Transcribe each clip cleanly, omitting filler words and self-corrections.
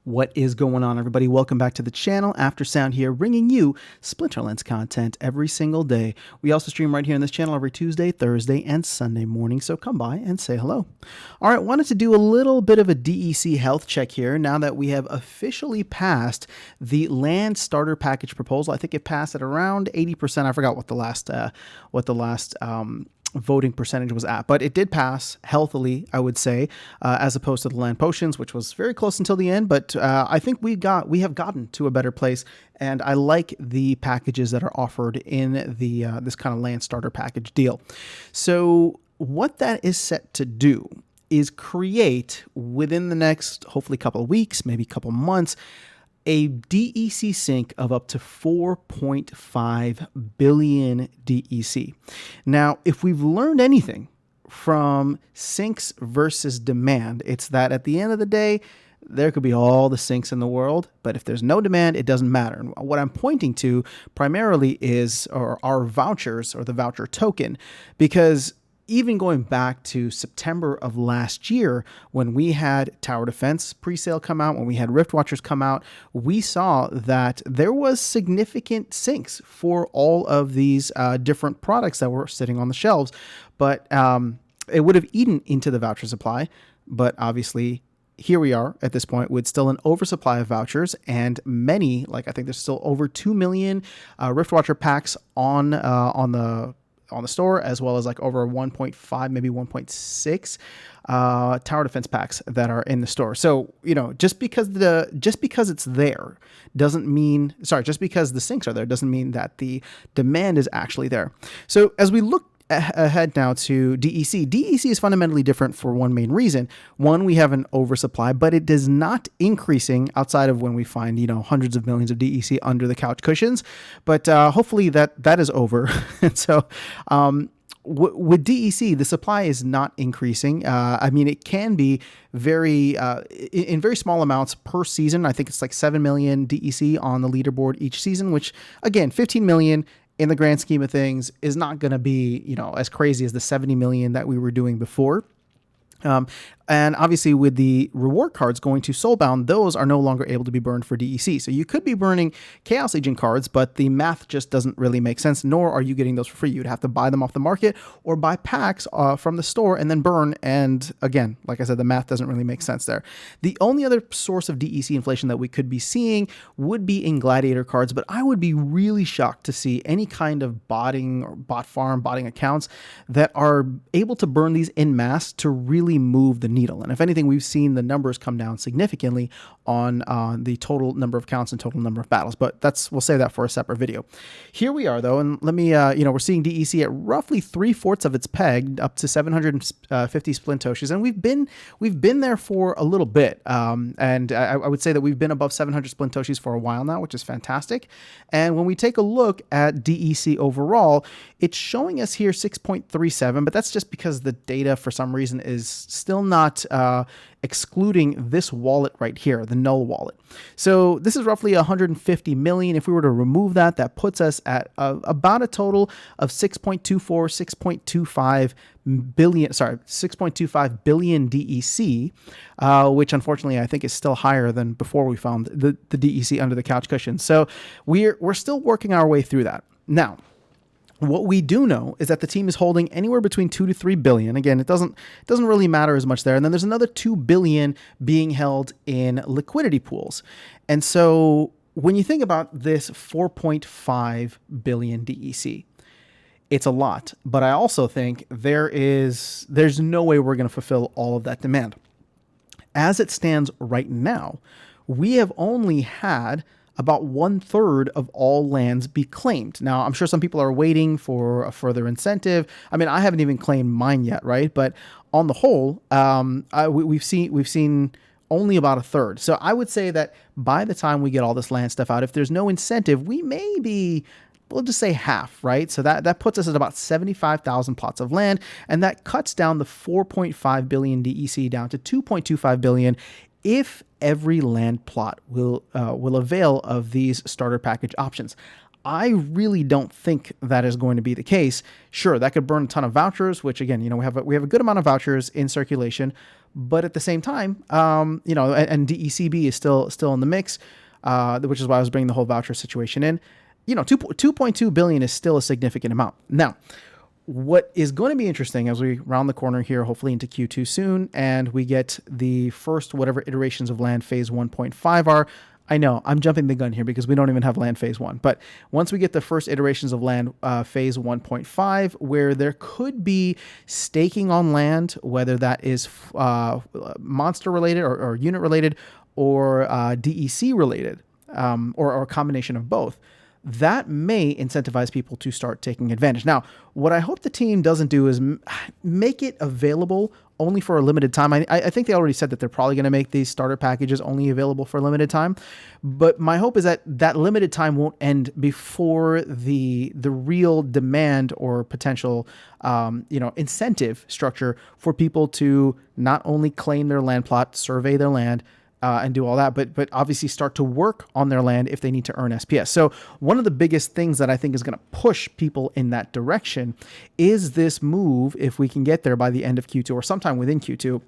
What is going on, everybody? Welcome back to the channel. Aftersound here, bringing you Splinterlands content every single day. We also stream right here on this channel every Tuesday, Thursday, and Sunday morning, so come by and say hello. All right, wanted to do a little bit of a DEC health check here now that we have officially passed the land starter package proposal. I think it passed at around 80%. I forgot what the last voting percentage was at, but it did pass healthily, I would say, as opposed to the land potions, which was very close until the end. But I think we have gotten to a better place, and I like the packages that are offered in the this kind of land starter package deal. So what that is set to do is create, within the next hopefully couple of weeks, maybe couple months, a DEC sync of up to 4.5 billion DEC. Now, if we've learned anything from syncs versus demand, it's that at the end of the day, there could be all the syncs in the world, but if there's no demand, it doesn't matter. And what I'm pointing to primarily is our vouchers, or the voucher token, because even going back to September of last year, when we had Tower Defense presale come out, when we had Rift Watchers come out, we saw that there was significant syncs for all of these different products that were sitting on the shelves. But it would have eaten into the voucher supply. But obviously, here we are at this point with still an oversupply of vouchers, and many, like I think there's still over 2 million Rift Watcher packs on the store, as well as like over 1.5, maybe 1.6 tower defense packs that are in the store. So, just because it's there doesn't mean, just because the syncs are there doesn't mean that the demand is actually there. So as we look ahead now to DEC. DEC is fundamentally different for one main reason. One, we have an oversupply, but it is not increasing outside of when we find, hundreds of millions of DEC under the couch cushions. But hopefully that is over. And so with DEC, the supply is not increasing. I mean, it can be in very small amounts per season. I think it's like 7 million DEC on the leaderboard each season, which again, 15 million in the grand scheme of things is not going to be, as crazy as the 70 million that we were doing before. And obviously with the reward cards going to Soulbound, those are no longer able to be burned for DEC. So you could be burning Chaos Agent cards, but the math just doesn't really make sense, nor are you getting those for free. You'd have to buy them off the market or buy packs from the store and then burn. And again, like I said, the math doesn't really make sense there. The only other source of DEC inflation that we could be seeing would be in Gladiator cards, but I would be really shocked to see any kind of botting or botting accounts that are able to burn these in mass to really move the needle. And if anything, we've seen the numbers come down significantly on the total number of counts and total number of battles, but we'll save that for a separate video. Here we are though, and let me, we're seeing DEC at roughly 3/4 of its peg, up to 750 Splintoshis, and we've been there for a little bit, and I would say that we've been above 700 Splintoshis for a while now, which is fantastic. And when we take a look at DEC overall, it's showing us here 6.37, but that's just because the data for some reason is still not excluding this wallet right here, the null wallet. So this is roughly 150 million. If we were to remove that, that puts us at about a total of 6.25 billion DEC, which unfortunately I think is still higher than before we found the DEC under the couch cushion. So we're still working our way through that. Now, what we do know is that the team is holding anywhere between 2 to 3 billion. Again, it doesn't really matter as much there. And then there's another 2 billion being held in liquidity pools. And so when you think about this 4.5 billion DEC, it's a lot. But I also think there's no way we're going to fulfill all of that demand. As it stands right now, we have only had about 1/3 of all lands be claimed. Now, I'm sure some people are waiting for a further incentive. I mean, I haven't even claimed mine yet, right? But on the whole, we've seen only about 1/3. So I would say that by the time we get all this land stuff out, if there's no incentive, we may be, we'll just say half, right? So that puts us at about 75,000 plots of land, and that cuts down the 4.5 billion DEC down to 2.25 billion if every land plot will avail of these starter package options. I really don't think that is going to be the case. Sure, that could burn a ton of vouchers, which again, we have a good amount of vouchers in circulation, but at the same time, and DECB is still in the mix, which is why I was bringing the whole voucher situation in. 2.2 billion is still a significant amount. Now, what is going to be interesting as we round the corner here, hopefully into Q2 soon, and we get the first whatever iterations of land phase 1.5 are. I know I'm jumping the gun here because we don't even have land phase 1. But once we get the first iterations of land phase 1.5, where there could be staking on land, whether that is monster related or unit related or DEC related, or a combination of both, that may incentivize people to start taking advantage. Now, what I hope the team doesn't do is make it available only for a limited time. I think they already said that they're probably going to make these starter packages only available for a limited time. But my hope is that that limited time won't end before the real demand or potential incentive structure for people to not only claim their land plot, survey their land, and do all that, but obviously start to work on their land if they need to earn SPS. So one of the biggest things that I think is going to push people in that direction is this move, if we can get there by the end of Q2 or sometime within Q2,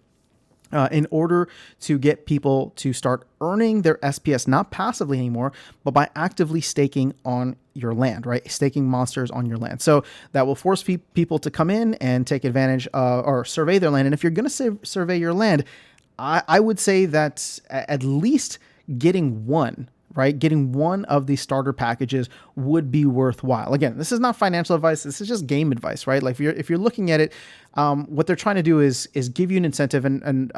in order to get people to start earning their SPS, not passively anymore, but by actively staking on your land, right? Staking monsters on your land. So that will force people to come in and take advantage or survey their land. And if you're going to survey your land, I would say that at least getting one of these starter packages would be worthwhile. Again, this is not financial advice. This is just game advice, right? Like if you're looking at it, what they're trying to do is give you an incentive and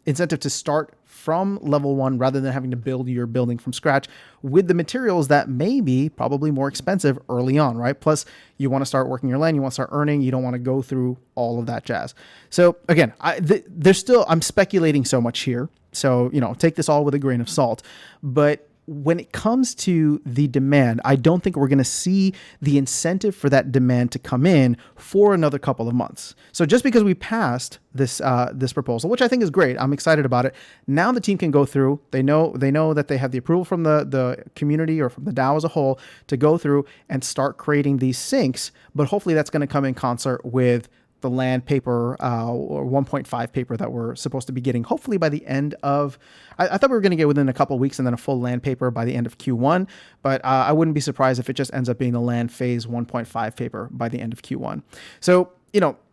incentive to start from level 1 rather than having to build your building from scratch with the materials that may be probably more expensive early on, right? Plus, you want to start working your land, you want to start earning, you don't want to go through all of that jazz. So again, I'm speculating so much here. So, take this all with a grain of salt. But when it comes to the demand, I don't think we're going to see the incentive for that demand to come in for another couple of months. So just because we passed this proposal, which I think is great, I'm excited about it. Now the team can go through. They know that they have the approval from the community or from the DAO as a whole to go through and start creating these syncs. But hopefully that's going to come in concert with the land paper or 1.5 paper that we're supposed to be getting hopefully by the end of, I thought we were going to get within a couple of weeks and then a full land paper by the end of Q1, but I wouldn't be surprised if it just ends up being the land phase 1.5 paper by the end of Q1. So,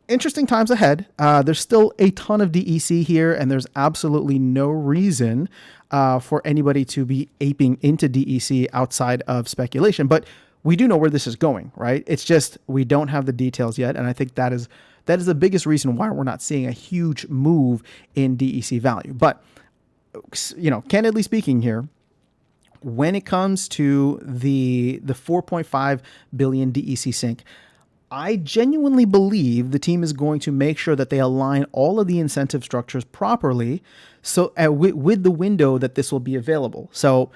interesting times ahead. There's still a ton of DEC here, and there's absolutely no reason for anybody to be aping into DEC outside of speculation, but we do know where this is going, right? It's just we don't have the details yet, and I think that is the biggest reason why we're not seeing a huge move in DEC value. But, candidly speaking here, when it comes to the 4.5 billion DEC sync, I genuinely believe the team is going to make sure that they align all of the incentive structures properly so with the window that this will be available. So,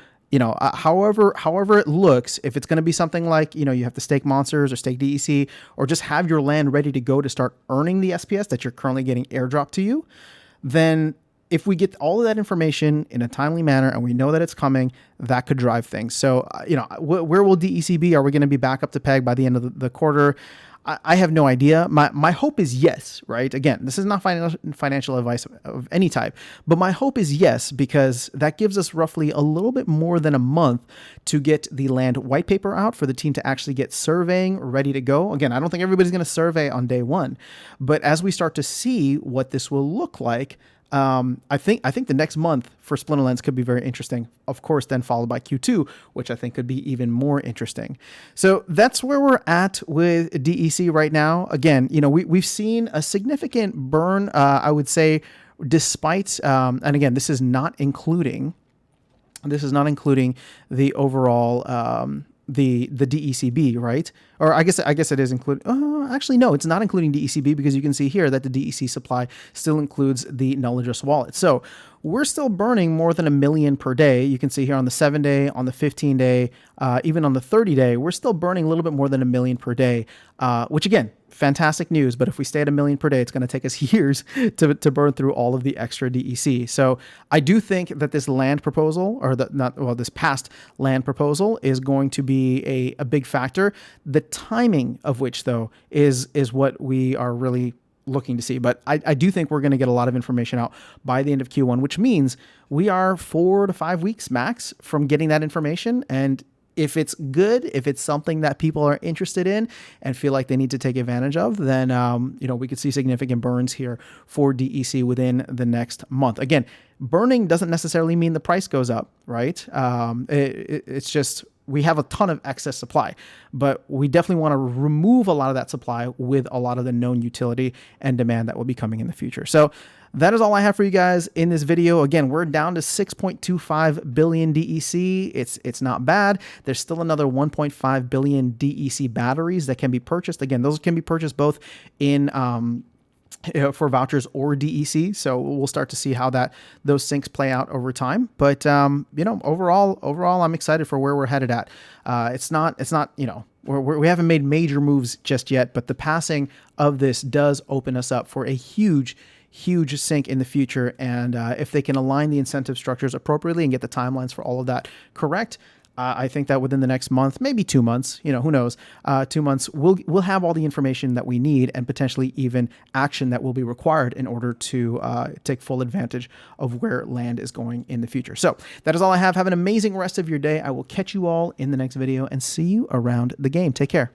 however it looks, if it's going to be something like, you have to stake monsters or stake DEC or just have your land ready to go to start earning the SPS that you're currently getting airdropped to you, then if we get all of that information in a timely manner and we know that it's coming, that could drive things. So, where will DEC be? Are we going to be back up to peg by the end of the quarter? I have no idea. My hope is yes, right? Again, this is not financial advice of any type, but my hope is yes, because that gives us roughly a little bit more than a month to get the land white paper out for the team to actually get surveying ready to go. Again, I don't think everybody's going to survey on day one, but as we start to see what this will look like, I think the next month for Splinterlands could be very interesting. Of course, then followed by Q2, which I think could be even more interesting. So that's where we're at with DEC right now. Again, we've seen a significant burn, I would say, despite, and again, this is not including the overall, the DECB, right? Or I guess it is included. Actually, no, it's not including DECB because you can see here that the DEC supply still includes the Null Address wallet. So we're still burning more than 1 million per day. You can see here on the 7-day, on the 15-day, even on the 30-day, we're still burning a little bit more than 1 million per day, which again, fantastic news, but if we stay at 1 million per day, it's going to take us years to burn through all of the extra DEC. So I do think that this land proposal, or this past land proposal, is going to be a big factor. The timing of which, though, is what we are really looking to see. But I do think we're going to get a lot of information out by the end of Q1, which means we are 4 to 5 weeks max from getting that information. And if it's good, if it's something that people are interested in and feel like they need to take advantage of, then we could see significant burns here for DEC within the next month. Again, burning doesn't necessarily mean the price goes up, right? It's just we have a ton of excess supply, but we definitely want to remove a lot of that supply with a lot of the known utility and demand that will be coming in the future. So that is all I have for you guys in this video. Again, we're down to 6.25 billion DEC. It's not bad. There's still another 1.5 billion DEC batteries that can be purchased. Again, those can be purchased both in for vouchers or DEC. So we'll start to see how those syncs play out over time. But overall, I'm excited for where we're headed at. It's not we haven't made major moves just yet, but the passing of this does open us up for a huge sync in the future. And if they can align the incentive structures appropriately and get the timelines for all of that correct, I think that within the next month, maybe 2 months, who knows, 2 months, we'll have all the information that we need and potentially even action that will be required in order to take full advantage of where land is going in the future. So that is all I have. Have an amazing rest of your day. I will catch you all in the next video and see you around the game. Take care.